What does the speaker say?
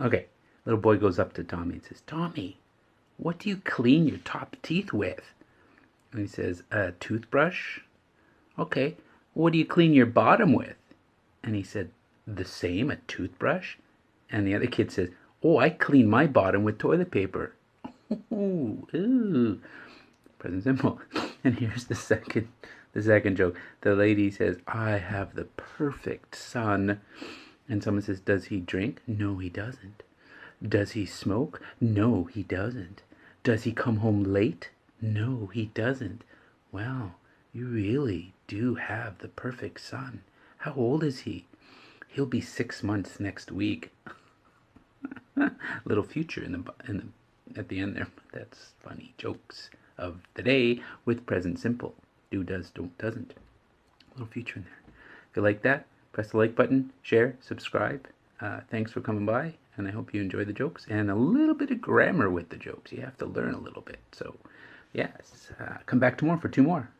Okay, little boy goes up to Tommy and says, Tommy, what do you clean your top teeth with? And he says, a toothbrush. Okay, what do you clean your bottom with? And he said, the same, a toothbrush. And the other kid says, oh, I clean my bottom with toilet paper. Ooh. Present simple. And here's the second joke. The lady says, I have the perfect son. And someone says, does he drink? No, he doesn't. Does he smoke? No, he doesn't. Does he come home late? No, he doesn't. Well, you really do have the perfect son. How old is he? He'll be 6 months next week. Little future at the end there. That's funny. Jokes of the day with present simple. Do, does, don't, doesn't. Little future in there. If you like that, press the like button, share, subscribe. Thanks for coming by, and I hope you enjoy the jokes and a little bit of grammar with the jokes. You have to learn a little bit. So, yes, come back tomorrow for 2 more.